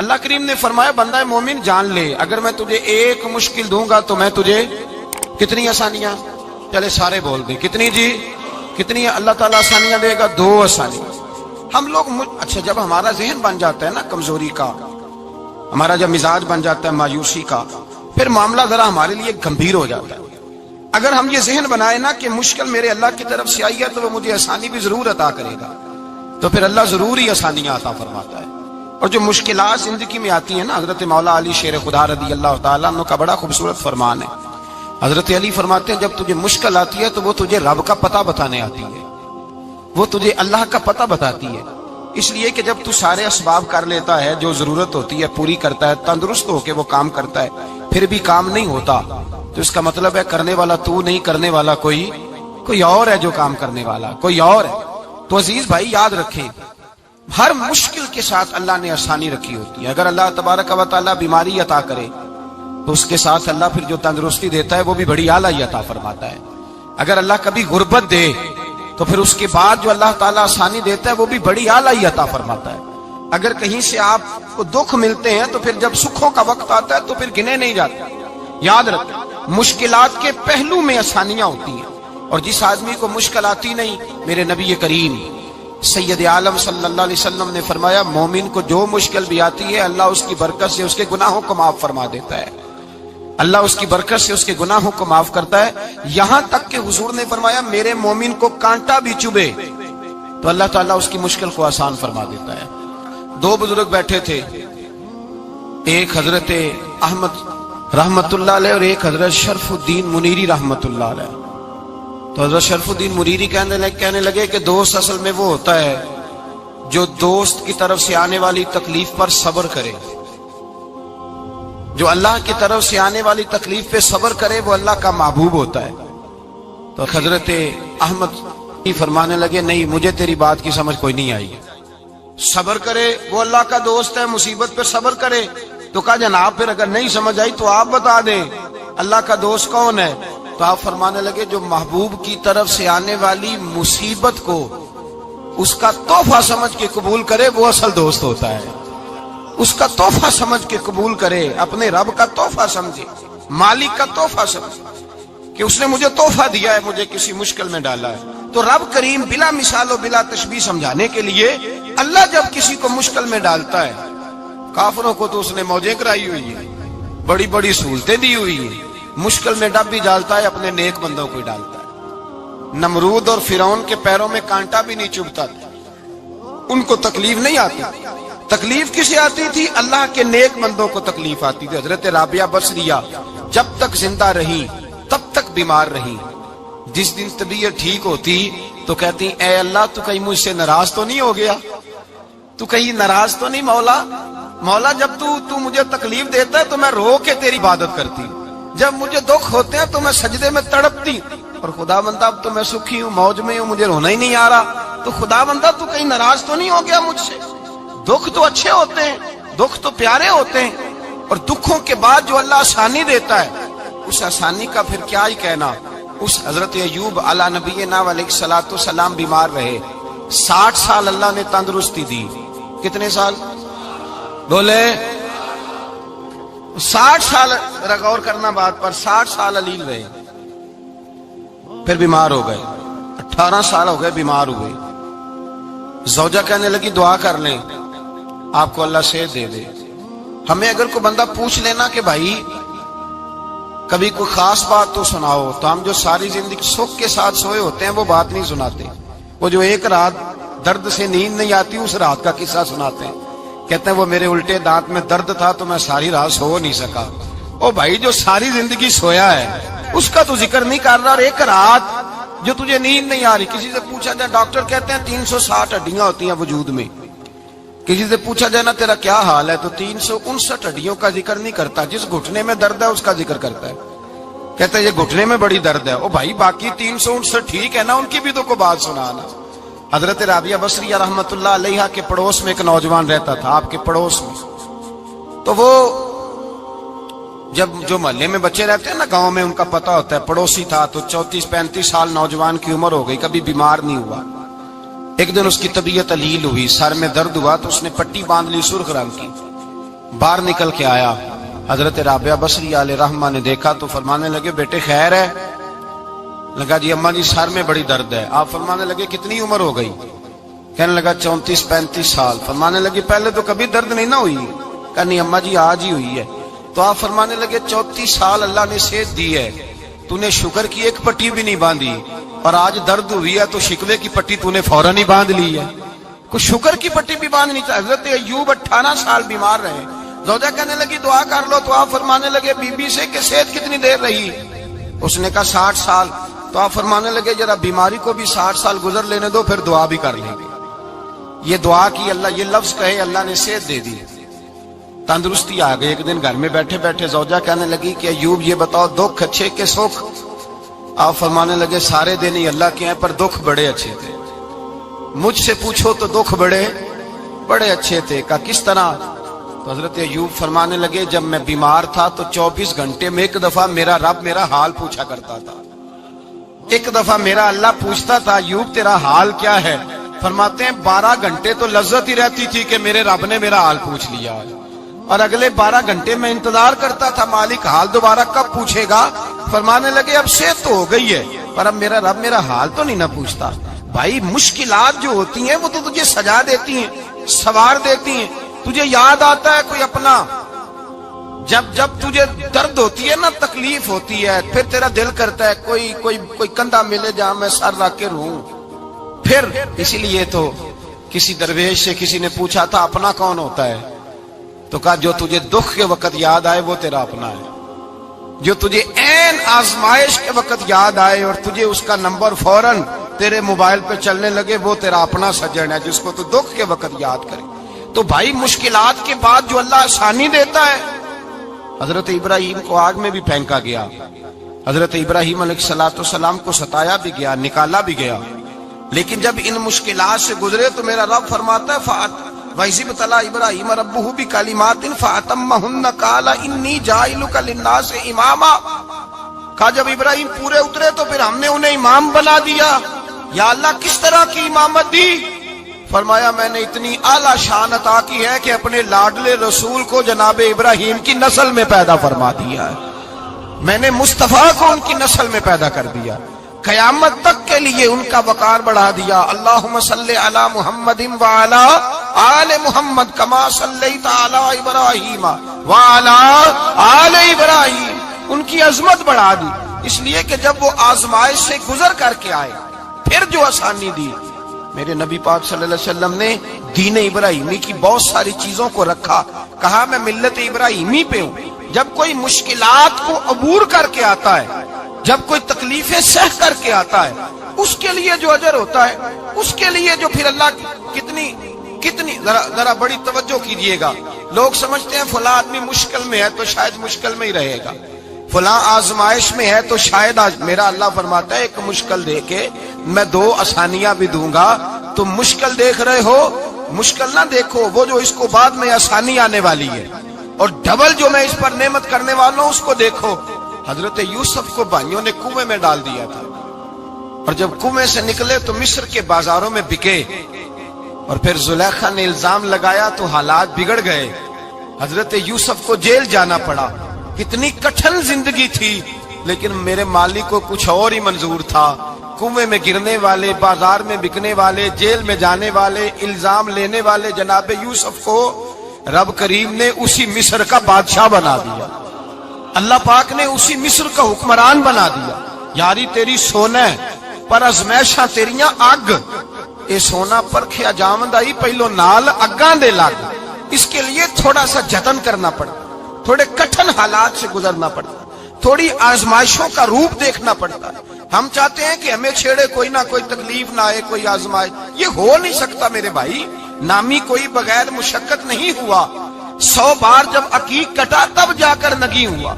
اللہ کریم نے فرمایا بندہ مومن جان لے اگر میں تجھے ایک مشکل دوں گا تو میں تجھے کتنی آسانیاں، چلے سارے بول دیں کتنی جی، کتنی اللہ تعالیٰ آسانیاں دے گا؟ 2 آسانی۔ ہم لوگ اچھا جب ہمارا ذہن بن جاتا ہے نا کمزوری کا، ہمارا جب مزاج بن جاتا ہے مایوسی کا، پھر معاملہ ذرا ہمارے لیے گمبھیر ہو جاتا ہے۔ اگر ہم یہ ذہن بنائے نا کہ مشکل میرے اللہ کی طرف سے آئی ہے تو وہ مجھے آسانی بھی ضرور عطا کرے گا، تو پھر اللہ ضرور ہی آسانیاں عطا فرماتا ہے۔ اور جو مشکلات زندگی میں آتی ہیں نا، حضرت مولا علی شیر خدا رضی اللہ تعالیٰ عنہ کا بڑا خوبصورت فرمان ہے۔ حضرت علی فرماتے ہیں جب تجھے مشکل آتی ہے تو وہ تجھے رب کا پتہ بتانے آتی ہے، وہ تجھے اللہ کا پتہ بتاتی ہے۔ اس لیے کہ جب تو سارے اسباب کر لیتا ہے، جو ضرورت ہوتی ہے پوری کرتا ہے، تندرست ہو کے وہ کام کرتا ہے، پھر بھی کام نہیں ہوتا، تو اس کا مطلب ہے کرنے والا تو نہیں، کرنے والا کوئی اور ہے جو کام کرنے والا کوئی اور ہے۔ تو عزیز بھائی یاد رکھیں، ہر مشکل کے ساتھ اللہ نے آسانی رکھی ہوتی ہے۔ اگر اللہ تبارک و تعالیٰ بیماری عطا کرے تو اس کے ساتھ اللہ پھر جو تندرستی دیتا ہے وہ بھی بڑی اعلیٰ عطا فرماتا ہے۔ اگر اللہ کبھی غربت دے تو پھر اس کے بعد جو اللہ تعالیٰ آسانی دیتا ہے وہ بھی بڑی اعلیٰ عطا فرماتا ہے۔ اگر کہیں سے آپ کو دکھ ملتے ہیں تو پھر جب سکھوں کا وقت آتا ہے تو پھر گنے نہیں جاتے۔ یاد رکھیں مشکلات کے پہلو میں آسانیاں ہوتی ہیں، اور جس آدمی کو مشکل آتی نہیں، میرے نبی کریم سید عالم صلی اللہ علیہ وسلم نے فرمایا مومن کو جو مشکل بھی آتی ہے اللہ اس کی برکت سے اس کے گناہوں کو معاف فرما دیتا ہے، اللہ اس کی برکت سے اس کے گناہوں کو معاف کرتا ہے۔ یہاں تک کہ حضور نے فرمایا میرے مومن کو کانٹا بھی چبھے تو اللہ تعالیٰ اس کی مشکل کو آسان فرما دیتا ہے۔ 2 بزرگ بیٹھے تھے، ایک حضرت احمد رحمت اللہ علیہ اور ایک حضرت شرف الدین منیری رحمت اللہ علیہ۔ تو حضرت شرف الدین منیری کہنے لگے کہ دوست اصل میں وہ ہوتا ہے جو دوست کی طرف سے آنے والی تکلیف پر صبر کرے، جو اللہ کی طرف سے آنے والی تکلیف پہ صبر کرے وہ اللہ کا محبوب ہوتا ہے۔ تو حضرت احمد فرمانے لگے نہیں مجھے تیری بات کی سمجھ کوئی نہیں آئی، صبر کرے وہ اللہ کا دوست ہے، مصیبت پہ صبر کرے۔ تو کہا جناب پھر اگر نہیں سمجھ آئی تو آپ بتا دیں اللہ کا دوست کون ہے؟ تو آپ فرمانے لگے جو محبوب کی طرف سے آنے والی مصیبت کو اس کا تحفہ سمجھ کے قبول کرے وہ اصل دوست ہوتا ہے۔ اس کا تحفہ سمجھ کے قبول کرے، اپنے رب کا تحفہ سمجھے، مالک کا تحفہ سمجھے کہ اس نے مجھے تحفہ دیا ہے، مجھے کسی مشکل میں ڈالا ہے۔ تو رب کریم بلا مثال و بلا تشبیہ سمجھانے کے لیے اللہ جب کسی کو مشکل میں ڈالتا ہے، کافروں کو تو اس نے موجیں کرائی ہوئی ہیں، بڑی بڑی سہولتیں دی ہوئی ہیں، مشکل میں ڈب بھی ڈالتا ہے اپنے نیک بندوں کو ہی ڈالتا ہے۔ نمرود اور فرعون کے پیروں میں کانٹا بھی نہیں چبھتا تھا، ان کو تکلیف نہیں آتی۔ تکلیف کسے آتی تھی؟ اللہ کے نیک بندوں کو تکلیف آتی تھی۔ حضرت رابعہ بصریہ جب تک زندہ رہی تب تک بیمار رہی، جس دن طبیعت ٹھیک ہوتی تو کہتی اے اللہ تو کہیں مجھ سے ناراض تو نہیں ہو گیا، تو کہیں ناراض تو نہیں مولا جب تو مجھے تکلیف دیتا ہے تو میں رو کے تیری عبادت کرتی، جب مجھے دکھ ہوتے ہیں تو میں سجدے میں تڑپتی، اور خدا بندہ اب تو میں سکھی ہوں، موج میں ہوں، مجھے رونا ہی نہیں آ رہا، تو خدا بندہ تو کہیں ناراض تو نہیں ہو گیا مجھ سے؟ دکھ تو اچھے ہوتے ہیں، دکھ تو پیارے ہوتے ہیں، اور دکھوں کے بعد جو اللہ آسانی دیتا ہے اس آسانی کا پھر کیا ہی کہنا۔ اس حضرت ایوب علی نبینا علیہ الصلوۃ والسلام بیمار رہے، 60 سال اللہ نے تندرستی دی۔ کتنے سال بولے؟ 60 سال، غور کرنا بات پر، 60 سال علیل رہے، پھر بیمار ہو گئے، 18 سال ہو گئے بیمار ہوئے۔ زوجہ کہنے لگی دعا کر لیں آپ کو اللہ صحت دے دے۔ ہمیں اگر کوئی بندہ پوچھ لینا کہ بھائی کبھی کوئی خاص بات تو سناؤ، تو ہم جو ساری زندگی سکھ کے ساتھ سوئے ہوتے ہیں وہ بات نہیں سناتے، وہ جو ایک رات درد سے نیند نہیں آتی اس رات کا قصہ سناتے ہیں، کہتے ہیں وہ میرے الٹے دانت میں درد تھا تو میں ساری رات سو نہیں سکا۔ او بھائی جو ساری زندگی سویا ہے اس کا تو ذکر نہیں کر رہا، اور ایک رات جو تجھے نیند نہیں آ رہی۔ کسی سے پوچھا جائے، ڈاکٹر کہتے ہیں 360 ہڈیاں ہوتی ہیں وجود میں، کسی سے پوچھا جائے نا تیرا کیا حال ہے تو 359 ہڈیوں کا ذکر نہیں کرتا، جس گھٹنے میں درد ہے اس کا ذکر کرتا ہے، کہتا ہے یہ گھٹنے میں بڑی درد ہے۔ او بھائی باقی 359 ٹھیک ہے نا، ان کی بھی تو کوئی بات سنانا۔ حضرت رابعہ بصریہ رحمت اللہ علیہ کے پڑوس میں ایک نوجوان رہتا تھا، آپ کے پڑوس میں، تو وہ جب جو محلے میں بچے رہتے ہیں نا گاؤں میں، ان کا پتہ ہوتا ہے، پڑوسی تھا تو 34-35 سال نوجوان کی عمر ہو گئی، کبھی بیمار نہیں ہوا۔ ایک دن اس کی طبیعت علیل ہوئی، سر میں درد ہوا تو اس نے پٹی باندھ لی سرخ رنگ کی، باہر نکل کے آیا، حضرت رابعہ بصری علیہ رحمہ نے دیکھا تو فرمانے لگے بیٹے خیر ہے؟ لگا جی اماں جی سر میں بڑی درد ہے۔ آپ فرمانے لگے کتنی عمر ہو گئی؟ کہنے لگا 34-35 سال۔ فرمانے لگے پہلے تو کبھی درد نہیں نہ ہوئی؟ کہا نہیں اماں جی آج ہی ہوئی ہے۔ تو آپ فرمانے لگے 34 سال اللہ نے صحت دی ہے، تو نے شکر کی ایک پٹی بھی نہیں باندھی، اور آج درد ہوئی ہے تو شکوے کی پٹی تو نے فوراً ہی باندھ لی ہے، کوئی شکر کی پٹی بھی باندھنی چاہیے۔ حضرت ایوب 18 سال بیمار رہے، زوجہ کہنے لگی دعا کر لو، تو آپ فرمانے لگے بی بی سے کہ صحت کتنی دیر رہی؟ اس نے کہا 60 سال۔ تو آپ فرمانے لگے ذرا بیماری کو بھی 60 سال گزر لینے دو، پھر دعا بھی کر لیں گے۔ یہ دعا کی، اللہ یہ لفظ کہے اللہ نے صحت دے دی، تندرستی آ گئی۔ ایک دن گھر میں بیٹھے بیٹھے زوجہ کہنے لگی کہ ایوب یہ بتاؤ دکھ اچھے کہ سکھ؟ آپ فرمانے لگے سارے دن ہی اللہ کے ہیں پر دکھ بڑے اچھے تھے، مجھ سے پوچھو تو دکھ بڑے اچھے تھے۔ کہا کس طرح؟ تو حضرت ایوب فرمانے لگے جب میں بیمار تھا تو 24 گھنٹے میں ایک دفعہ میرا رب میرا حال پوچھا کرتا تھا، ایک دفعہ میرا اللہ پوچھتا تھا ایوب تیرا حال کیا ہے؟ فرماتے ہیں 12 گھنٹے تو لذت ہی رہتی تھی کہ میرے رب نے میرا حال پوچھ لیا، اور اگلے 12 گھنٹے میں انتظار کرتا تھا مالک حال دوبارہ کب پوچھے گا۔ فرمانے لگے اب صحت تو ہو گئی ہے پر اب میرا رب میرا حال تو نہیں نہ پوچھتا۔ بھائی مشکلات جو ہوتی ہیں وہ تو تجھے سجا دیتی ہیں، سوار دیتی ہیں، تجھے یاد آتا ہے کوئی اپنا۔ جب تجھے درد ہوتی ہے نا، تکلیف ہوتی ہے، پھر تیرا دل کرتا ہے کوئی کندھا ملے جہاں میں سر رکھ کے رہوں۔ پھر اسی لیے تو کسی درویش سے کسی نے پوچھا تھا اپنا کون ہوتا ہے؟ تو کہا جو تجھے دکھ کے وقت یاد آئے وہ تیرا اپنا ہے، جو تجھے عین آزمائش کے وقت یاد آئے اور تجھے اس کا نمبر فوراً تیرے موبائل پہ چلنے لگے وہ تیرا اپنا سجن ہے، جس کو تو دکھ کے وقت یاد کرے۔ تو بھائی مشکلات کے بعد جو اللہ آسانی دیتا ہے، حضرت ابراہیم کو آگ میں بھی پھینکا گیا، حضرت ابراہیم علیہ السلام کو ستایا بھی گیا، نکالا بھی گیا، لیکن جب ان مشکلات سے گزرے تو میرا رب فرماتا ہے وَإِذِ ابْتَلَىٰ إِبْرَاهِيمَ رَبُّهُ بِكَلِمَاتٍ فَأَتَمَّهُنَّ قَالَ إِنِّي جَاعِلُكَ لِلنَّاسِ إِمَامًا۔ کہا جب ابراہیم پورے اترے تو پھر ہم نے انہیں امام بنا دیا۔ یا اللہ کس طرح کی امامت دی؟ فرمایا میں نے اتنی اعلیٰ شان عطا کی ہے کہ اپنے لاڈلے رسول کو جناب ابراہیم کی نسل میں پیدا فرما دیا ہے، میں نے مصطفیٰ کو ان کی نسل میں پیدا کر دیا، قیامت تک کے لیے ان کا وقار بڑھا دیا۔ اللہم صلی علی محمد وعلی آل محمد کما صلیت علی ابراہیم وعلی آل ابراہیم، ان کی عظمت بڑھا دی، اس لیے کہ جب وہ آزمائش سے گزر کر کے آئے پھر جو آسانی دی۔ میرے نبی پاک صلی اللہ علیہ وسلم نے دین ابراہیمی کی بہت ساری چیزوں کو رکھا، کہا میں ملت ابراہیمی پہ ہوں۔ جب کوئی مشکلات کو عبور کر کے آتا ہے، جب کوئی تکلیفیں سہ کر کے آتا ہے، اس کے لیے جو اجر ہوتا ہے، اس کے لیے جو پھر اللہ کتنی ذرا بڑی توجہ کیجئے گا۔ لوگ سمجھتے ہیں فلاں آدمی مشکل میں ہے تو شاید مشکل میں ہی رہے گا، فلاں آزمائش میں ہے تو شاید میرا اللہ فرماتا ہے ایک مشکل دے کے میں 2 آسانیاں بھی دوں گا۔ تم مشکل دیکھ رہے ہو، مشکل نہ دیکھو، وہ جو اس کو بعد میں آسانی آنے والی ہے، اور ڈبل جو میں اس پر نعمت کرنے والا ہوں اس کو دیکھو۔ حضرت یوسف کو بھائیوں نے کنویں میں ڈال دیا تھا، اور جب کنویں سے نکلے تو مصر کے بازاروں میں بکے، اور پھر زلیخا نے الزام لگایا تو حالات بگڑ گئے، حضرت یوسف کو جیل جانا پڑا۔ کتنی کٹھن زندگی تھی، لیکن میرے مالک کو کچھ اور ہی منظور تھا۔ کنویں میں گرنے والے، بازار میں بکنے والے، جیل میں جانے والے، الزام لینے والے جناب یوسف کو رب کریم نے اسی مصر کا بادشاہ بنا دیا، اللہ پاک نے اسی مصر کا حکمران بنا دیا۔ یاری تیری سونا ہے پر ازمیشاں تیریاں اگ، اے سونا پرکھیا جاوندائی پہلو نال اگاں دے لگ، اس کے لیے تھوڑا سا جتن کرنا پڑتا، تھوڑے کٹھن حالات سے گزرنا پڑتا، تھوڑی آزمائشوں کا روپ دیکھنا پڑتا۔ ہم چاہتے ہیں کہ ہمیں چھیڑے کوئی نہ کوئی تکلیف نہ آئے، کوئی آزمائش، یہ ہو نہیں سکتا میرے بھائی۔ نامی کوئی بغیر مشقت نہیں ہوا، 100 بار جب عقیق کٹا تب جا کر نگی ہوا۔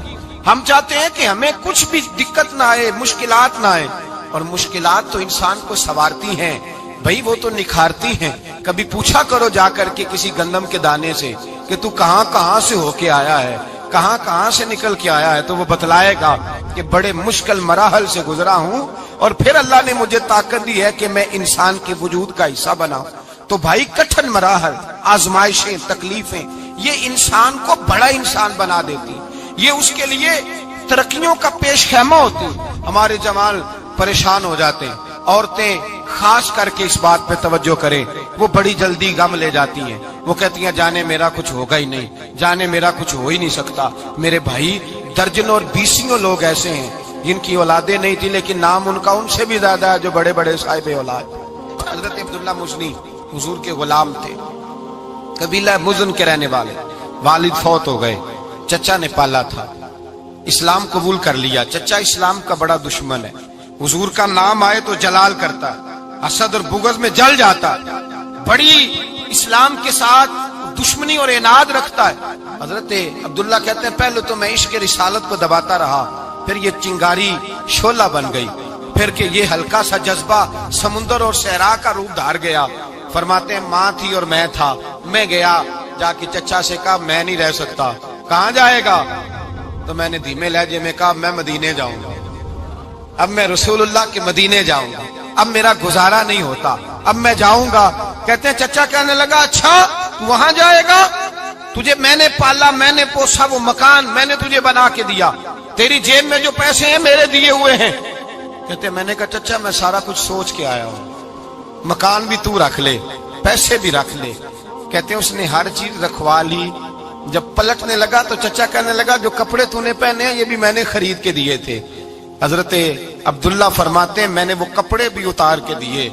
ہم چاہتے ہیں کہ ہمیں کچھ بھی دقت نہ آئے، مشکلات نہ آئے، اور مشکلات تو انسان کو سنوارتی ہیں بھائی، وہ تو نکھارتی ہیں۔ کبھی پوچھا کرو جا کر کے کسی گندم کے دانے سے کہ تو کہاں سے ہو کے آیا ہے، کہاں سے نکل کے آیا ہے، تو وہ بتلائے گا کہ بڑے مشکل مراحل سے گزرا ہوں، اور پھر اللہ نے مجھے طاقت دی ہے کہ میں انسان کے وجود کا حصہ بنا۔ تو بھائی کٹھن مراحل، آزمائشیں، تکلیفیں، یہ انسان کو بڑا انسان بنا دیتی، یہ اس کے لیے ترقیوں کا پیش خیمہ ہوتی۔ ہمارے جوان پریشان ہو جاتے ہیں، عورتیں خاص کر کے اس بات پہ توجہ کریں، وہ بڑی جلدی غم لے جاتی ہیں، وہ کہتی ہیں جانے میرا کچھ ہوگا ہی نہیں، جانے میرا کچھ ہو ہی نہیں سکتا۔ میرے بھائی درجنوں اور بیسیوں لوگ ایسے ہیں جن کی اولادیں نہیں تھی لیکن نام ان کا ان سے بھی زیادہ ہے جو بڑے بڑے صاحب اولاد۔ حضرت عبداللہ مزنی حضور کے غلام تھے، قبیلہ مزن کے رہنے والے، والد فوت ہو گئے، چچا نے پالا تھا، اسلام قبول کر لیا۔ چچا اسلام کا بڑا دشمن ہے، حضور کا نام آئے تو جلال کرتا، حسد اور بغض میں جل جاتا، بڑی اسلام کے ساتھ دشمنی اور عناد رکھتا ہے۔ حضرت عبداللہ کہتے ہیں پہلے تو میں عشق رسالت کو دباتا رہا، پھر یہ چنگاری شعلہ بن گئی، پھر کہ یہ ہلکا سا جذبہ سمندر اور صحرا کا روپ دھار گیا۔ فرماتے ہیں ماں تھی اور میں تھا، میں گیا جا کے چچا سے کہا میں نہیں رہ سکتا۔ کہاں جائے گا؟ تو میں نے دھیمے لہجے میں کہا میں مدینے جاؤں گا، اب میں رسول اللہ کے مدینے جاؤں گا، اب میرا گزارا نہیں ہوتا، اب میں جاؤں گا۔ کہتے ہیں چچا کہنے لگا اچھا تو وہاں جائے گا، تجھے میں نے پالا، میں نے پوسا، وہ مکان میں نے تجھے بنا کے دیا، تیری جیب میں جو پیسے ہیں میرے دیے ہوئے ہیں۔ کہتے ہیں میں نے کہا چچا میں سارا کچھ سوچ کے آیا ہوں، مکان بھی تو رکھ لے، پیسے بھی رکھ لے۔ کہتے ہیں اس نے ہر چیز رکھوا لی۔ جب پلٹنے لگا تو چچا کہنے لگا جو کپڑے تو نے پہنے ہیں یہ بھی میں نے خرید کے دیے تھے۔ حضرت عبداللہ فرماتے ہیں میں نے وہ کپڑے بھی اتار کے دیے،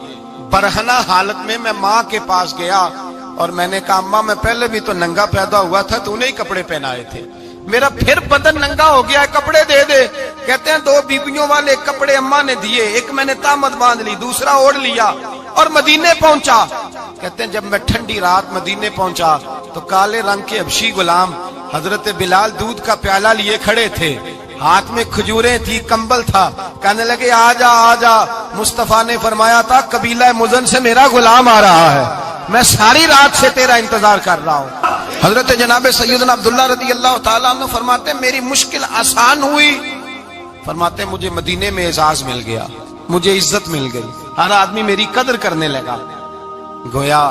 برہنہ حالت میں ماں کے پاس گیا اور میں نے کہا اماں میں پہلے بھی تو ننگا پیدا ہوا تھا، تو نے ہی کپڑے پہنائے تھے، میرا پھر بدن ننگا ہو گیا ہے، کپڑے دے دے۔ کہتے ہیں 2 بیویوں والے کپڑے اماں نے دیے، ایک میں نے تامت باندھ لی، دوسرا اوڑھ لیا اور مدینے پہنچا۔ کہتے ہیں جب میں ٹھنڈی رات مدینے پہنچا تو کالے رنگ کے حبشی غلام حضرت بلال دودھ کا پیالہ لیے کھڑے تھے، ہاتھ میں کھجوریں تھی، کمبل تھا، کہنے لگے آجا آجا۔ مصطفیٰ نے فرمایا تھا قبیلہ مزن سے میرا غلام آ رہا ہے، میں ساری رات سے تیرا انتظار کر رہا ہوں۔ حضرت جناب سیدنا عبداللہ رضی اللہ تعالیٰ عنہ فرماتے ہیں میری مشکل آسان ہوئی، فرماتے ہیں مجھے مدینے میں اعزاز مل گیا، مجھے عزت مل گئی، ہر آدمی میری قدر کرنے لگا۔ گویا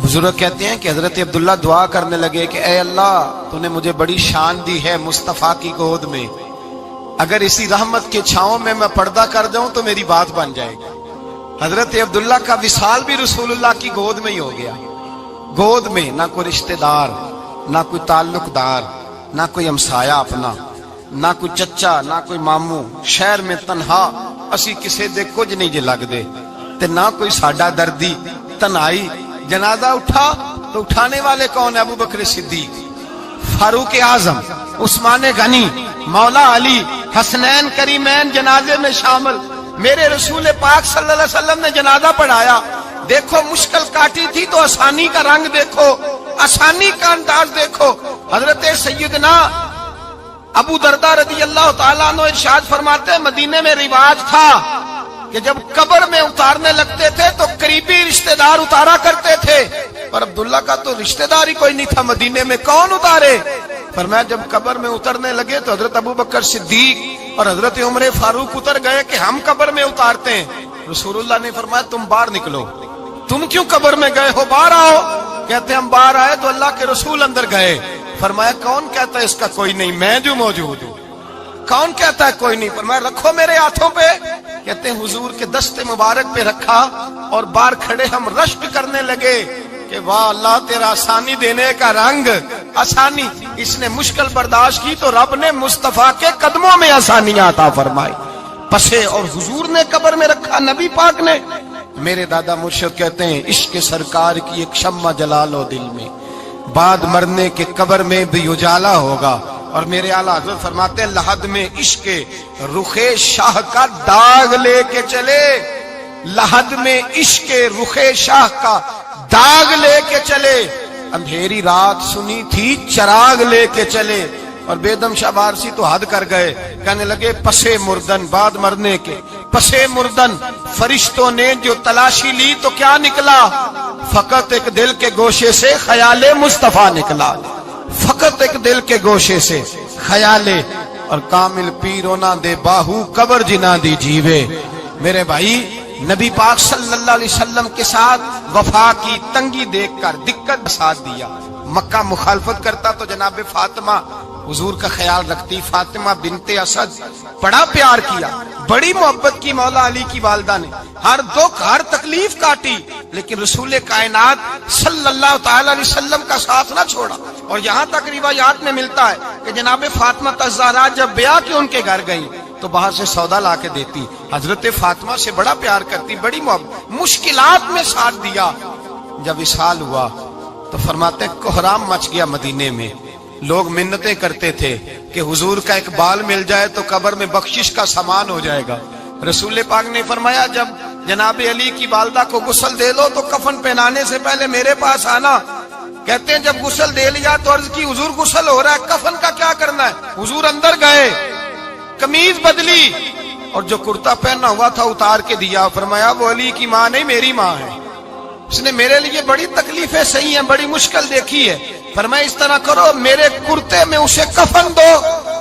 بزرگ کہتے ہیں کہ حضرت عبداللہ دعا کرنے لگے کہ اے اللہ تو نے مجھے بڑی شان دی ہے مصطفیٰ کی گود میں، اگر اسی رحمت کے چھاؤں میں پردہ کر جاؤں تو میری بات بن جائے گی۔ حضرت عبداللہ کا وصال بھی رسول اللہ کی گود میں ہی ہو گیا، گود میں نہ کوئی رشتہ دار، نہ کوئی تعلق دار، نہ کوئی ہمسایا اپنا، نہ کوئی چچا، نہ کوئی ماموں، شہر میں تنہا اسی کسے دے کچھ نہیں جے لگ دے تے نہ کوئی ساڈا دردی، تنہائی۔ جنازہ اٹھا تو اٹھانے والے کون ہیں؟ ابو بکر صدیق، فاروق اعظم، عثمان غنی، مولا علی، حسنین کریمین جنازے میں شامل۔ میرے رسول پاک صلی اللہ علیہ وسلم نے جنازہ پڑھایا، دیکھو مشکل کاٹی تھی تو آسانی کا رنگ دیکھو، آسانی کا انداز دیکھو۔ حضرت سیدنا ابو دردہ رضی اللہ تعالیٰ عنہ ارشاد فرماتے ہیں مدینے میں رواج تھا کہ جب قبر میں اتارنے لگتے تھے تو قریبی رشتہ دار اتارا کرتے تھے، پر عبداللہ کا تو رشتہ دار ہی کوئی نہیں تھا مدینے میں، کون اتارے؟ فرمایا جب قبر میں اترنے لگے تو حضرت ابو بکر صدیق اور حضرت عمر فاروق اتر گئے کہ ہم قبر میں اتارتے ہیں۔ رسول اللہ نے فرمایا تم باہر نکلو، تم کیوں قبر میں گئے ہو، باہر آؤ۔ کہتے ہم باہر آئے تو اللہ کے رسول اندر گئے، فرمایا کون کہتا ہے اس کا کوئی نہیں، میں جو موجود ہوں، کون کہتا ہے کوئی نہیں؟ فرمایا رکھو میرے ہاتھوں پہ۔ کہتے ہیں حضور کے دست مبارک پہ رکھا اور باہر کھڑے ہم رشک کرنے لگے کہ واہ اللہ تیرا آسانی دینے کا رنگ، آسانی۔ اس نے مشکل برداشت کی تو رب نے مصطفیٰ کے قدموں میں آسانیاں عطا فرمائی، پسے اور حضور نے قبر میں رکھا، نبی پاک نے۔ میرے دادا مرشد کہتے ہیں عشق سرکار کی ایک شمع جلا لو دل میں، بعد مرنے کے قبر میں بھی اجالا ہوگا۔ اور میرے اعلیٰ حضرت فرماتے ہیں لحد میں عشق رخ شاہ کا داغ لے کے چلے، لحد میں عشق رخ شاہ کا داغ لے کے چلے، اندھیری رات سنی تھی چراغ لے کے چلے۔ اور بیدم شاہ بارسی تو حد کر گئے، کہنے لگے پسے مردن، بعد مرنے کے پسے مردن فرشتوں نے جو تلاشی لی تو کیا نکلا؟ فقط ایک دل کے گوشے سے خیال مصطفیٰ نکلا، فقط ایک دل کے گوشے سے خیال۔ اور کامل پیرو نہ دے باہو قبر جنا دی جیوے۔ میرے بھائی نبی پاک صلی اللہ علیہ وسلم کے ساتھ وفا کی تنگی دیکھ کر دقت کا ساتھ دیا. مکہ مخالفت کرتا تو جناب فاطمہ حضور کا خیال رکھتی. فاطمہ بنت اسد بڑا پیار کیا, بڑی محبت کی مولا علی کی والدہ نے, ہر دکھ ہر تکلیف کاٹی, لیکن رسول کائنات صلی اللہ تعالی علیہ وسلم کا ساتھ نہ چھوڑا. اور یہاں تک روایات میں ملتا ہے کہ جناب فاطمہ الزہرا جب بیعہ کے ان کے گھر گئی تو باہر سے سودا لا کے دیتی. حضرت فاطمہ سے بڑا پیار کرتی, بڑی محبت, مشکلات میں ساتھ دیا. جب وصال ہوا تو فرماتے ہیں کوہرام مچ گیا مدینے میں. لوگ منتیں کرتے تھے کہ حضور کا ایک بال مل جائے تو قبر میں بخشش کا سامان ہو جائے گا. رسول پاک نے فرمایا جب جناب علی کی والدہ کو غسل دے لو تو کفن پہنانے سے پہلے میرے پاس آنا. کہتے ہیں جب غسل دے لیا تو عرض کی حضور غسل ہو رہا ہے, کفن کا کیا کرنا ہے؟ حضور اندر گئے, قمیض بدلی اور جو کرتا پہنا ہوا تھا اتار کے دیا. فرمایا وہ علی کی ماں نہیں میری ماں ہے, اس نے میرے لیے بڑی تکلیفیں سہی ہیں, بڑی مشکل دیکھی ہے. فرمایا اس طرح کرو میرے کرتے میں اسے کفن دو.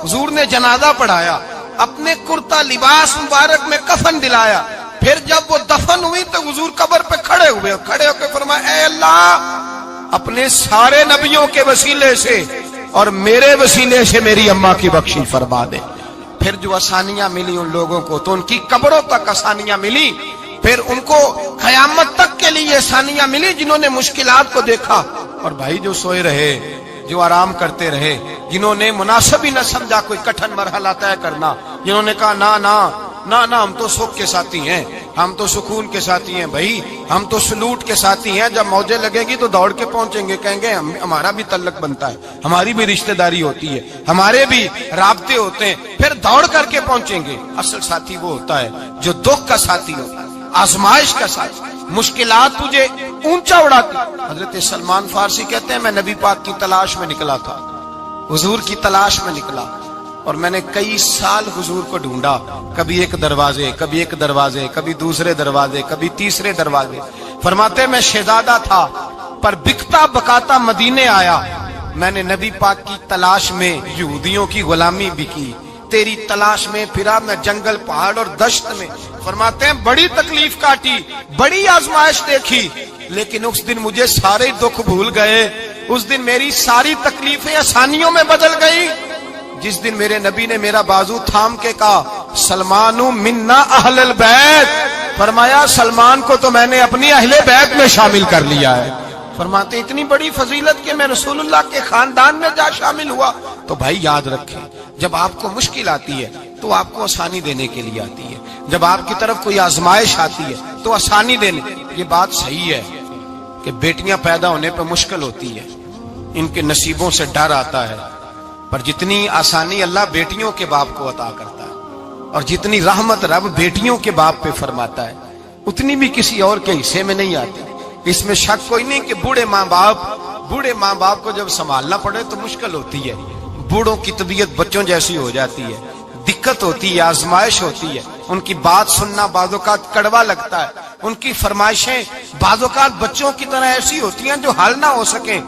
حضور نے جنازہ پڑھایا, اپنے کرتا لباس مبارک میں کفن دلایا. پھر جب وہ دفن ہوئی تو حضور قبر پہ کھڑے ہوئے, کھڑے ہو کے فرمایا اے اللہ اپنے سارے نبیوں کے وسیلے سے اور میرے وسیلے سے میری اماں کی بخشی فرما دے. پھر جو آسانیاں ملی ان لوگوں کو تو ان کی قبروں تک آسانیاں ملی, پھر ان کو قیامت تک کے لیے آسانیاں ملی جنہوں نے مشکلات کو دیکھا. اور بھائی جو سوئے رہے, جو آرام کرتے رہے, جنہوں نے مناسب ہی نہ سمجھا کوئی کٹھن مرحلہ طے کرنا, جنہوں نے کہا نا نا نا نا ہم تو سکھ کے ساتھی ہیں, ہم تو سکون کے ساتھی ہیں, بھائی ہم تو سلوٹ کے ساتھی ہیں, جب موجیں لگے گی تو دوڑ کے پہنچیں گے, کہیں گے ہمارا بھی تعلق بنتا ہے, ہماری بھی رشتہ داری ہوتی ہے, ہمارے بھی رابطے ہوتے ہیں, پھر دوڑ کر کے پہنچیں گے. اصل ساتھی وہ ہوتا ہے جو دکھ کا ساتھی ہوتا ہے, آزمائش کا ساتھی, مشکلات تجھے اونچا اڑاتی. حضرت سلمان فارسی کہتے ہیں میں نبی پاک کی تلاش میں نکلا تھا, حضور کی تلاش میں نکلا, اور میں نے کئی سال حضور کو ڈھونڈا, کبھی ایک دروازے, کبھی ایک دروازے, کبھی دوسرے دروازے, کبھی تیسرے دروازے. فرماتے میں شہزادہ تھا پر بکتا بکاتا مدینے آیا, میں نے نبی پاک کی تلاش میں یہودیوں کی غلامی بھی کی, تیری تلاش میں پھرا میں جنگل پہاڑ اور دشت میں. فرماتے ہیں بڑی تکلیف کاٹی, بڑی آزمائش دیکھی, لیکن اس دن مجھے سارے دکھ بھول گئے, اس دن میری ساری تکلیفیں آسانیوں میں بدل گئی. جس دن میرے نبی نے میرا بازو تھام کے کہا سلمانو منا اہل البیت, فرمایا سلمان کو تو میں نے اپنی اہل بیت میں شامل کر لیا ہے. فرماتے اتنی بڑی فضیلت کہ میں رسول اللہ کے خاندان میں جا شامل ہوا. تو بھائی یاد رکھیں جب آپ کو مشکل آتی ہے تو آپ کو آسانی دینے کے لیے آتی ہے, جب آپ کی طرف کوئی آزمائش آتی ہے تو آسانی دینے. یہ بات صحیح ہے کہ بیٹیاں پیدا ہونے پہ مشکل ہوتی ہے, ان کے نصیبوں سے ڈر آتا ہے, پر جتنی آسانی اللہ بیٹیوں کے باپ کو عطا کرتا ہے اور جتنی رحمت رب بیٹیوں کے باپ پہ فرماتا ہے اتنی بھی کسی اور کے حصے میں نہیں آتی. اس میں شک کوئی نہیں کہ بوڑھے ماں باپ کو جب سنبھالنا پڑے تو مشکل ہوتی ہے. بوڑھوں کی طبیعت بچوں جیسی ہو جاتی ہے, دقت ہوتی ہے, آزمائش ہوتی ہے, ان کی بات سننا بعض اوقات کڑوا لگتا ہے, ان کی فرمائشیں بعض اوقات بچوں کی طرح ایسی ہوتی ہیں جو حل نہ ہو سکیں.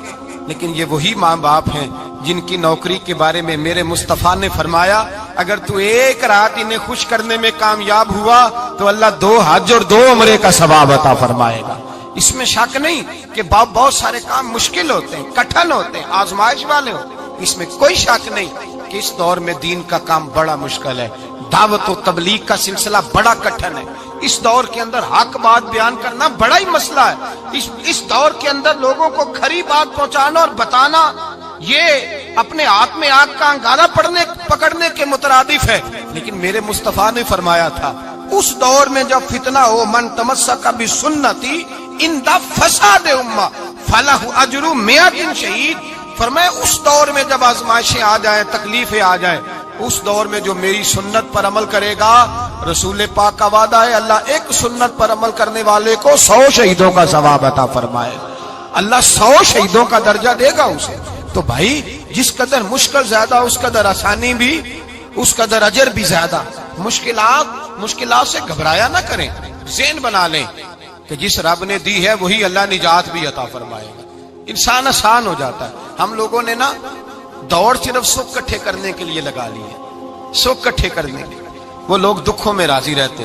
لیکن یہ وہی ماں باپ ہیں جن کی نوکری کے بارے میں میرے مصطفیٰ نے فرمایا اگر تو ایک رات انہیں خوش کرنے میں کامیاب ہوا تو اللہ 2 حج اور 2 عمرے کا ثواب عطا فرمائے گا. اس میں شک نہیں کہ بہت سارے کام مشکل ہوتے ہیں, کٹھن ہوتے ہیں, آزمائش والے ہوتے ہیں. اس میں کوئی شک نہیں کہ اس دور میں دین کا کام بڑا مشکل ہے, دعوت و تبلیغ کا سلسلہ بڑا کٹھن ہے. اس دور کے اندر حق بات بیان کرنا بڑا ہی مسئلہ ہے. اس دور کے اندر لوگوں کو کھری بات پہنچانا اور بتانا یہ اپنے ہاتھ میں آگ کا انگارہ پکڑنے کے مترادف ہے. لیکن میرے مصطفیٰ نے فرمایا تھا اس دور میں جب فتنہ ہو من تمسک بسنتی ان دا فساد امہ فلہ اجر 100 شہید. فرمایا اس دور میں جب آزمائشیں آ جائیں, تکلیفیں آ جائیں, اس دور میں جو میری سنت پر عمل کرے گا, رسول پاک کا وعدہ ہے اللہ ایک سنت پر عمل کرنے والے کو 100 شہیدوں کا ثواب عطا فرمائے. اللہ 100 شہیدوں کا درجہ دے گا اسے. تو بھائی جس قدر مشکل زیادہ اس قدر آسانی بھی, اس قدر اجر بھی زیادہ. مشکلات سے گھبرایا نہ کریں, ذہن بنا لیں کہ جس رب نے دی ہے وہی اللہ نجات بھی عطا فرمائے گا. انسان آسان ہو جاتا ہے. ہم لوگوں نے نا دوڑ صرف سکھ کٹھے کرنے کے لیے لگا لی ہے, سکھ کٹھے کرنے کے. وہ لوگ دکھوں میں راضی رہتے,